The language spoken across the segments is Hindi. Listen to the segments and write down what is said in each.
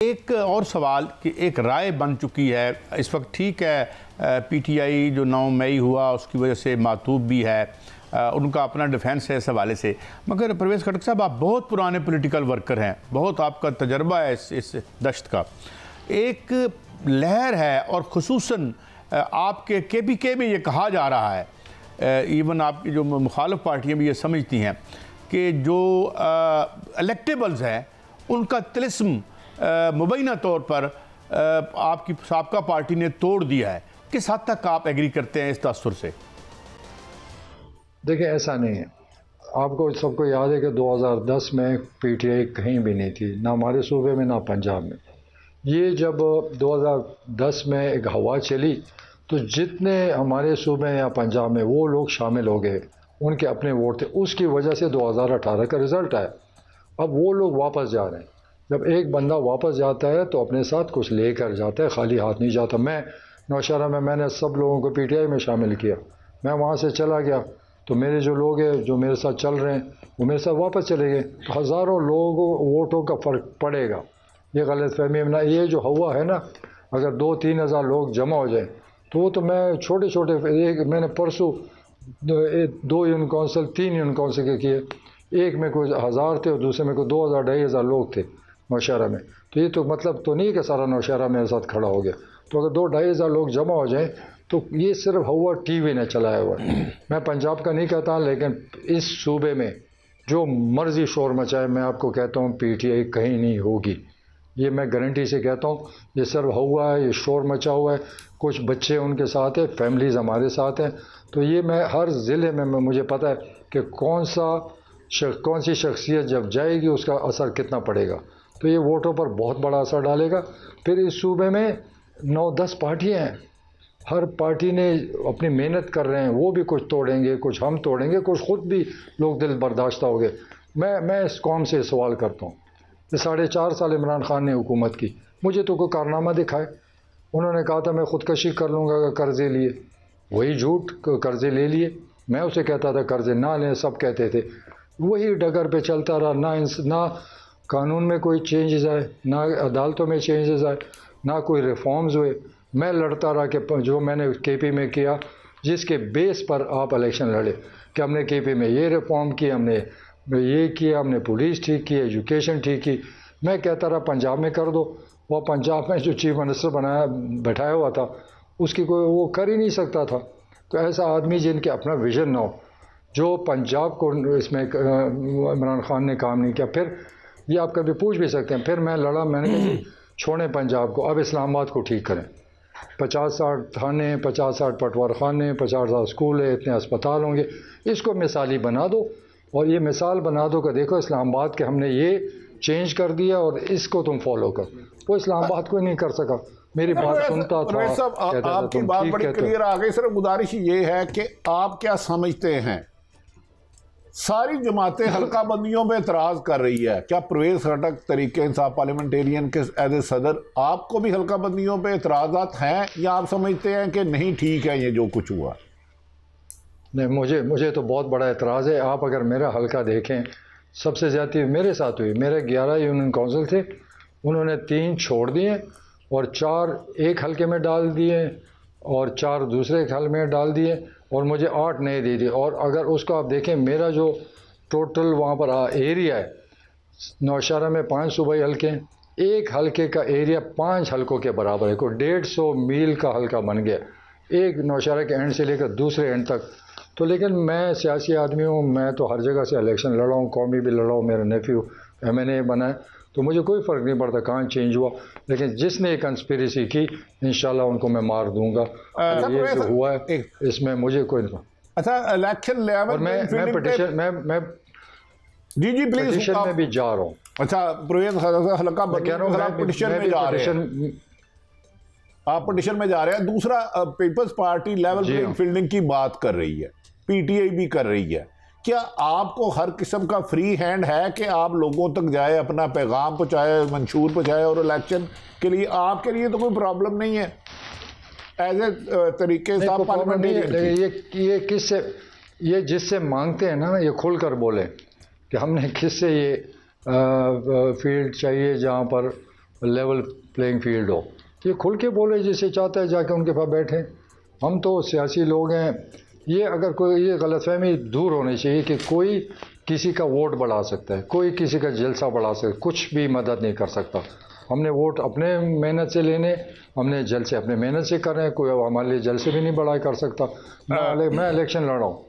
एक और सवाल कि एक राय बन चुकी है इस वक्त, ठीक है पीटीआई जो 9 मई हुआ उसकी वजह से मातूब भी है, उनका अपना डिफेंस है इस हवाले से, मगर परवेज़ खटक साहब आप बहुत पुराने पॉलिटिकल वर्कर हैं, बहुत आपका तजर्बा है इस दश्त का। एक लहर है और ख़ुसूसन आपके KPK में ये कहा जा रहा है, इवन आपकी जो मुखालिफ पार्टियाँ भी ये समझती हैं कि जो इलेक्टेबल्स हैं उनका तिलिस्म मुबैना तौर पर आपकी साबका पार्टी ने तोड़ दिया है। किस हद तक आप एग्री करते हैं इस तासुर से? देखिए, ऐसा नहीं है। आपको सबको याद है कि 2010 में पीटीआई कहीं भी नहीं थी, ना हमारे सूबे में ना पंजाब में। ये जब 2010 में एक हवा चली तो जितने हमारे सूबे या पंजाब में वो लोग शामिल हो गए, उनके अपने वोट थे, उसकी वजह से 2018 का रिज़ल्ट आया। अब वो लोग वापस जा रहे हैं। जब एक बंदा वापस जाता है तो अपने साथ कुछ लेकर जाता है, खाली हाथ नहीं जाता। मैं नौशहरा में मैंने सब लोगों को पीटीआई में शामिल किया, मैं वहाँ से चला गया तो मेरे जो लोग हैं जो मेरे साथ चल रहे हैं वो मेरे साथ वापस चले गए, तो हज़ारों लोगों वोटों का फ़र्क पड़ेगा। ये गलतफहमी ना, ये जो हुआ है ना, अगर 2-3 हज़ार लोग जमा हो जाए तो मैं छोटे छोटे एक मैंने परसों 2 यूनियन काउंसिल 3 यूनियन काउंसिल के किए, एक में कोई 1000 थे और दूसरे में कोई 2000-2500 लोग थे नौशहरा में। तो ये तो मतलब तो नहीं कि सारा नौशहरा मेरे साथ खड़ा हो गया। तो अगर 2-2500 लोग जमा हो जाएं तो ये सिर्फ हुआ टीवी ने चलाया हुआ। मैं पंजाब का नहीं कहता, लेकिन इस सूबे में जो मर्जी शोर मचाए, मैं आपको कहता हूँ पीटीआई कहीं नहीं होगी। ये मैं गारंटी से कहता हूँ। ये सिर्फ हुआ है, ये शोर मचा हुआ है, कुछ बच्चे उनके साथ हैं, फैमिलीज़ हमारे साथ हैं। तो ये मैं हर ज़िले में मुझे पता है कि कौन सी शख्सियत जब जाएगी उसका असर कितना पड़ेगा। तो ये वोटों पर बहुत बड़ा असर डालेगा। फिर इस सूबे में 9-10 पार्टियाँ हैं, हर पार्टी ने अपनी मेहनत कर रहे हैं, वो भी कुछ तोड़ेंगे, कुछ हम तोड़ेंगे, कुछ ख़ुद भी लोग दिल बर्दाश्त हो गए। मैं इस कौम से सवाल करता हूँ कि 4.5 साल इमरान खान ने हुकूमत की, मुझे तो कोई कारनामा दिखाए। उन्होंने कहा था मैं ख़ुदकशी कर लूँगा अगर कर्ज़े लिए, वही झूठ, कर्ज़े ले लिए। मैं उसे कहता था कर्ज़े ना लें, सब कहते थे, वही डगर पे चलता रहा। ना कानून में कोई चेंजेस आए, ना अदालतों में चेंजेस आए, ना कोई रिफॉर्म्स हुए। मैं लड़ता रहा कि जो मैंने KP में किया, जिसके बेस पर आप इलेक्शन लड़े कि हमने KP में ये रिफॉर्म किया, हमने ये किया, हमने पुलिस ठीक की, एजुकेशन ठीक की। मैं कहता रहा पंजाब में कर दो। वह पंजाब में जो चीफ मिनिस्टर बैठाया हुआ था उसकी कोई वो कर ही नहीं सकता था। तो ऐसा आदमी जिनके अपना विजन ना हो, जो पंजाब को इसमें इमरान खान ने काम नहीं किया। फिर ये आप कभी पूछ भी सकते हैं, फिर मैं लड़ा, मैंने कहा छोड़ें पंजाब को, अब इस्लामाबाद को ठीक करें। 50-60 थाने, 50-60 पटवार खाने, 50-60 स्कूल है, इतने अस्पताल होंगे, इसको मिसाली बना दो। और ये मिसाल बना दो कि देखो इस्लामाबाद के हमने ये चेंज कर दिया और इसको तुम फॉलो करो। वो इस्लामाबाद को नहीं कर सका, मेरी बात सुनता था। आपकी बात बड़ी क्लियर आ गई। सिर्फ गुजारिश ये है कि आप क्या समझते हैं, सारी जमातें हल्का बंदियों में एतराज़ कर रही है, क्या परवेज़ खटक तरीके इंसाफ पार्लियामेंटेरियन के एज ए सदर आपको भी हल्का बंदियों पे एतराज़ात हैं, या आप समझते हैं कि नहीं ठीक है ये जो कुछ हुआ? नहीं, मुझे तो बहुत बड़ा एतराज़ है। आप अगर मेरा हल्का देखें, सबसे ज़्यादा मेरे साथ हुई। मेरे 11 यूनियन काउंसिल थे, उन्होंने 3 छोड़ दिए और 4 एक हल्के में डाल दिए और 4 दूसरे हल्के में डाल दिए और मुझे 8 नए दे दिए। और अगर उसको आप देखें, मेरा जो टोटल वहाँ पर एरिया है, नौशहरा में 5 सूबाई हल्के हैं, एक हल्के का एरिया 5 हल्कों के बराबर है। कोई 150 मील का हल्का बन गया, एक नौशहरा के एंड से लेकर दूसरे एंड तक। तो लेकिन मैं सियासी आदमी हूँ, मैं तो हर जगह से इलेक्शन लड़ा हूँ, कौमी भी लड़ा हूँ, मेरा नेफ्यू MNA बना है, तो मुझे कोई फ़र्क नहीं पड़ता कहाँ चेंज हुआ। लेकिन जिसने एक कंस्पिरेसी की, इंशाल्लाह उनको मैं मार दूंगा। ये जो हुआ है इसमें मुझे कोई नहीं। अच्छा, इलेक्शन लेवल मैं पिटीशन मैं जी प्लीज पिटीशन में भी जा रहा हूँ। अच्छा, परवेज़ हल्का कह रहा हूँ पिटीशन में जा रहे हैं, आप पिटीशन में जा रहे हैं। दूसरा, peoples party level playing fielding की बात कर रही है, PTI भी कर रही है। क्या आपको हर किस्म का फ्री हैंड है कि आप लोगों तक जाए, अपना पैगाम पहुँचाए, मंशूर पहुँचाए, और इलेक्शन के लिए आपके लिए तो कोई प्रॉब्लम नहीं है एज ए तरीके से ये किससे, ये जिससे मांगते हैं ना, ये खुल कर बोले कि हमने किससे ये फील्ड चाहिए जहाँ पर लेवल प्लेइंग फील्ड हो। ये खुल के बोले, जिसे चाहता है जाके उनके पास बैठे। हम तो सियासी लोग हैं। ये अगर कोई ये गलतफहमी दूर होनी चाहिए कि कोई किसी का वोट बढ़ा सकता है, कोई किसी का जलसा बढ़ा सकता है, कुछ भी मदद नहीं कर सकता। हमने वोट अपने मेहनत से लेने, हमने जलसे अपने मेहनत से कर रहे हैं। कोई हमारे लिए जलसे भी नहीं बढ़ा कर सकता। मैं इलेक्शन लड़ा हूँ,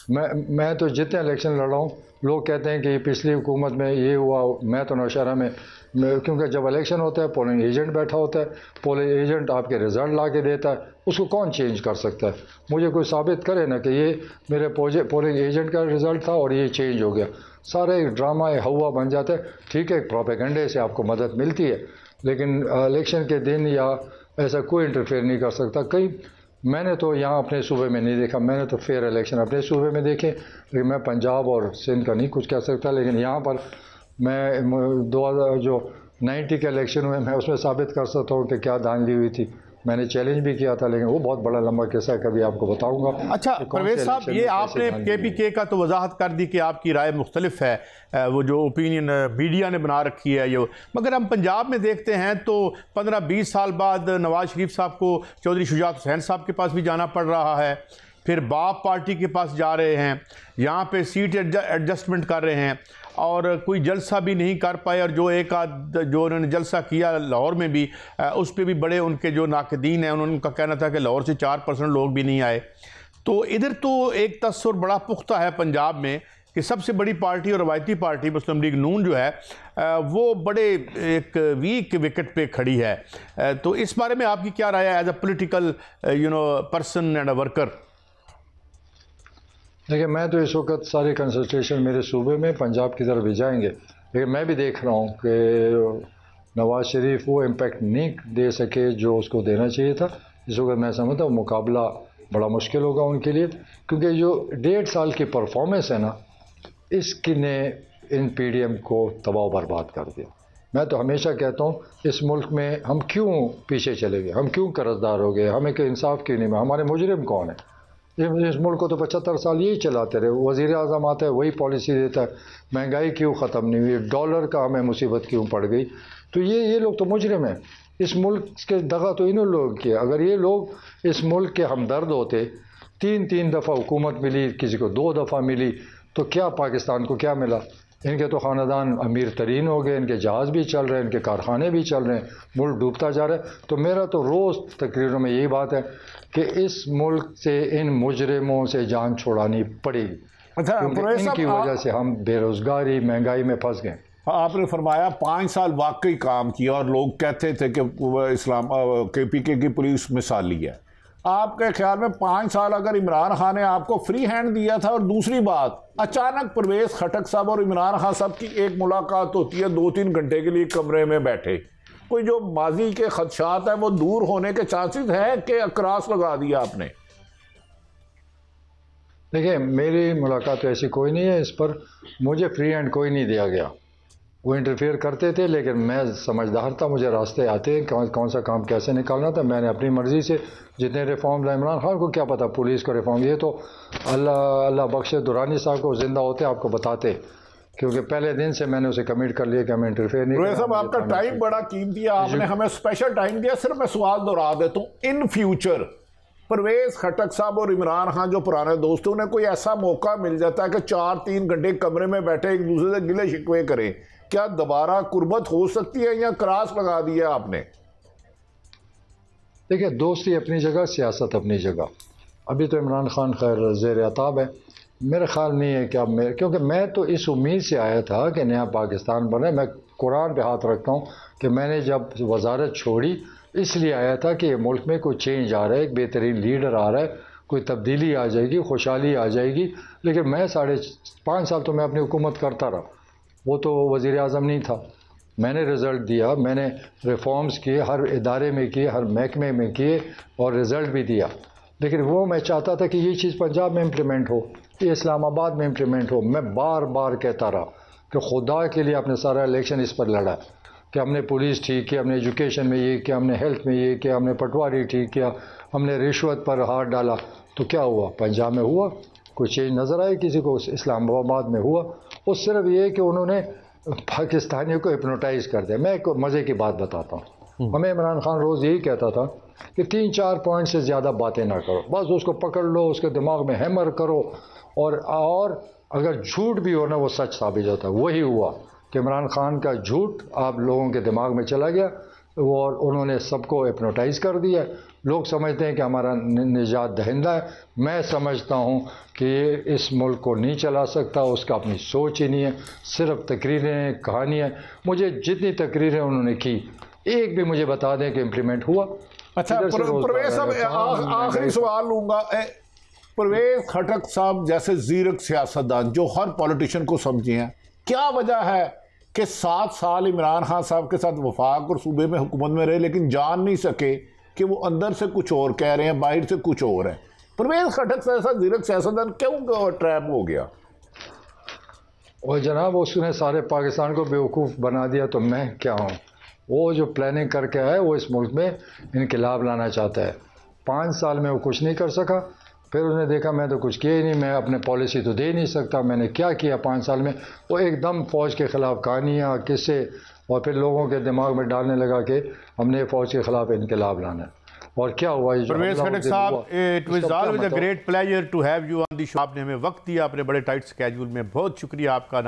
मैं तो जितने इलेक्शन लड़ा हूँ, लोग कहते हैं कि पिछली हुकूमत में ये हुआ। मैं तो नौशहरा में, क्योंकि जब इलेक्शन होता है पोलिंग एजेंट बैठा होता है, पोलिंग एजेंट आपके रिज़ल्ट ला के देता है, उसको कौन चेंज कर सकता है? मुझे कोई साबित करे ना कि ये मेरे पोलिंग एजेंट का रिज़ल्ट था और ये चेंज हो गया। सारे ड्रामा हवा बन जाता है। ठीक है, प्रोपेगेंडे से आपको मदद मिलती है, लेकिन इलेक्शन के दिन या ऐसा कोई इंटरफेयर नहीं कर सकता। कई मैंने तो यहाँ अपने सूबे में नहीं देखा। मैंने तो फेयर इलेक्शन अपने सूबे में देखे, लेकिन मैं पंजाब और सिंध का नहीं कुछ कह सकता। लेकिन यहाँ पर मैं 90 के इलेक्शन हुए, मैं उसमें साबित कर सकता हूँ कि क्या धांधली हुई थी। मैंने चैलेंज भी किया था, लेकिन वो बहुत बड़ा लंबा किस्सा है, कभी आपको बताऊंगा। अच्छा परवेज साहब, ये आपने KPK का तो वजाहत कर दी कि आपकी राय मुख्तलिफ है, वो जो ओपिनियन मीडिया ने बना रखी है ये। मगर हम पंजाब में देखते हैं तो 15-20 साल बाद नवाज शरीफ साहब को चौधरी शुजात हुसैन साहब के पास भी जाना पड़ रहा है, फिर बाप पार्टी के पास जा रहे हैं, यहाँ पे सीट एडजस्टमेंट कर रहे हैं और कोई जलसा भी नहीं कर पाए। और जो एक आध जो उन्होंने जलसा किया लाहौर में भी, उस पर भी बड़े उनके जो नाकदीन हैं उनका कहना था कि लाहौर से 4% लोग भी नहीं आए। तो इधर तो एक तस्वर बड़ा पुख्ता है पंजाब में कि सबसे बड़ी पार्टी और रवायती पार्टी मुस्लिम लीग नून जो है वो बड़े एक वीक विकेट पे खड़ी है। तो इस बारे में आपकी क्या राय है as a political person and a worker? देखिए, मैं तो इस वक्त सारे कंसल्टेशन मेरे सूबे में पंजाब की तरफ भी जाएंगे, लेकिन मैं भी देख रहा हूँ कि नवाज शरीफ वो इम्पेक्ट नहीं दे सके जो उसको देना चाहिए था। इस वक्त मैं समझता हूँ मुकाबला बड़ा मुश्किल होगा उनके लिए, क्योंकि जो 1.5 साल की परफॉर्मेंस है ना, इसकी ने इन PDM को तबाह बर्बाद कर दिया। मैं तो हमेशा कहता हूँ इस मुल्क में हम क्यों पीछे चले गए, हम क्यों कर्जदार हो गए, हमें कोई इंसाफ क्यों नहीं मिला, हमारे मुजरिम कौन है? इस मुल्क को तो 75 साल यही चलाते रहे। वज़ीर आज़म आता है वही पॉलिसी देता है। महंगाई क्यों ख़त्म नहीं हुई, डॉलर का हमें मुसीबत क्यों पड़ गई? तो ये लोग तो मुजरिम हैं। इस मुल्क के दगा तो इन्होंने लोग किया। अगर ये लोग इस मुल्क के हमदर्द होते, 3 दफ़ा हुकूमत मिली, किसी को 2 दफ़ा मिली, तो क्या पाकिस्तान को क्या मिला? इनके तो ख़ानदान अमीर तरीन हो गए, इनके जहाज़ भी चल रहे हैं, इनके कारखाने भी चल रहे हैं, मुल्क डूबता जा रहा है। तो मेरा तो रोज़ तकरीरों में यही बात है कि इस मुल्क से इन मुजरिमों से जान छुड़ानी पड़ेगी। अच्छा, क्योंकि इनकी वजह से हम बेरोज़गारी महंगाई में फंस गए। आपने फरमाया 5 साल वाकई काम किया और लोग कहते थे कि KPK की पुलिस मिसाली है। आपके ख्याल में 5 साल अगर इमरान खान ने आपको फ्री हैंड दिया था? और दूसरी बात, अचानक परवेज खटक साहब और इमरान खान साहब की एक मुलाकात होती है 2-3 घंटे के लिए कमरे में बैठे, कोई जो माजी के खदशात है वो दूर होने के चांसेस है कि अक्रॉस लगा दिया आपने? देखिए, मेरी मुलाकात तो ऐसी कोई नहीं है। इस पर मुझे फ्री हैंड कोई नहीं दिया गया। वो इंटरफेयर करते थे, लेकिन मैं समझदार था, मुझे रास्ते आते हैं कौन सा काम कैसे निकालना था। मैंने अपनी मर्ज़ी से जितने रिफॉर्म लाए। इमरान खान को क्या पता पुलिस को रिफॉर्म, ये तो अल्लाह बख्शे दुरानी साहब को जिंदा होते आपको बताते, क्योंकि पहले दिन से मैंने उसे कमिट कर लिया कि हम इंटरफेयर नहीं करेंगे। साहब, आपका टाइम बड़ा कीमती है, आपने हमें स्पेशल टाइम दिया। सिर्फ मैं सवाल दोहरा देता हूँ, इन फ्यूचर परवेज खटक साहब और इमरान खान जो पुराने दोस्त हैं, उन्हें कोई ऐसा मौका मिल जाता है कि 4-3 घंटे कमरे में बैठे एक दूसरे से गिले शिकवे करें, क्या दोबारा कुर्बत हो सकती है या क्रॉस लगा दिया आपने? देखिए, दोस्ती अपनी जगह, सियासत अपनी जगह। अभी तो इमरान खान खैर ज़ेर अताब है। मेरा ख्याल नहीं है कि अब क्योंकि मैं तो इस उम्मीद से आया था कि नया पाकिस्तान बने। मैं कुरान पे हाथ रखता हूँ कि मैंने जब वजारत छोड़ी इसलिए आया था कि मुल्क में कोई चेंज आ रहा है, एक बेहतरीन लीडर आ रहा है, कोई तब्दीली आ जाएगी, खुशहाली आ जाएगी। लेकिन मैं 5.5 साल तो मैं अपनी हुकूमत करता रहा। वो तो वज़ीर आज़म नहीं था। मैंने रिज़ल्ट दिया, मैंने रिफॉर्म्स किए, हर इदारे में किए, हर महकमे में किए और रिज़ल्ट भी दिया। लेकिन वो मैं चाहता था कि ये चीज़ पंजाब में इम्प्लीमेंट हो, ये इस्लामाबाद में इम्प्लीमेंट हो। मैं बार बार कहता रहा कि खुदा के लिए आपने सारा इलेक्शन इस पर लड़ा कि हमने पुलिस ठीक किया, हमने एजुकेशन में ये किया, हमने हेल्थ में ये किया, हमने पटवारी ठीक किया, हमने रिश्वत पर हाथ डाला। तो क्या हुआ? पंजाब में हुआ कोई चेंज नज़र आए किसी को? इस्लामाबाद में हुआ? वो सिर्फ ये कि उन्होंने पाकिस्तानियों को हिप्नोटाइज कर दिया। मैं एक मज़े की बात बताता हूँ। हमें इमरान खान रोज़ यही कहता था कि 3-4 पॉइंट से ज़्यादा बातें ना करो, बस उसको पकड़ लो, उसके दिमाग में हैमर करो, और अगर झूठ भी हो ना वो सच साबित होता है। वही हुआ कि इमरान खान का झूठ आप लोगों के दिमाग में चला गया, और उन्होंने सबको हिप्नोटाइज कर दिया। लोग समझते हैं कि हमारा निजात दहिंदा है। मैं समझता हूँ कि ये इस मुल्क को नहीं चला सकता, उसका अपनी सोच ही नहीं है, सिर्फ तकरीरें, कहानियाँ। मुझे जितनी तकरीरें उन्होंने की, एक भी मुझे बता दें कि इम्प्लीमेंट हुआ। अच्छा परवेज साहब, आखिरी सवाल लूँगा। परवेज खटक साहब जैसे जीरक सियासतदान जो हर पॉलिटिशियन को समझे हैं, क्या वजह है कि 7 साल इमरान खान साहब के साथ वफाक और सूबे में हुकूमत में रहे, लेकिन जान नहीं सके कि वो अंदर से कुछ और कह रहे हैं, बाहर से कुछ और है? परवेज खटक से ऐसा जीरक सियासतदान क्यों ट्रैप हो गया? और जनाब उसने सारे पाकिस्तान को बेवकूफ़ बना दिया, तो मैं क्या हूँ? वो जो प्लानिंग करके आया वो इस मुल्क में इनकलाब लाना चाहता है। 5 साल में वो कुछ नहीं कर सका, फिर उसने देखा मैं तो कुछ किया ही नहीं, मैं अपने पॉलिसी तो दे ही नहीं सकता, मैंने क्या किया 5 साल में? वो एकदम फ़ौज के ख़िलाफ़ कहानियाँ, किस्से, और फिर लोगों के दिमाग में डालने लगा कि हमने फ़ौज के ख़िलाफ़ इनकलाब लाना है। और क्या हुआ? Parvez Khattak sahab, it was always a great pleasure to have you on the show. आपने हमें वक्त दिया अपने बड़े टाइट स्केड्यूल में, बहुत शुक्रिया आपका।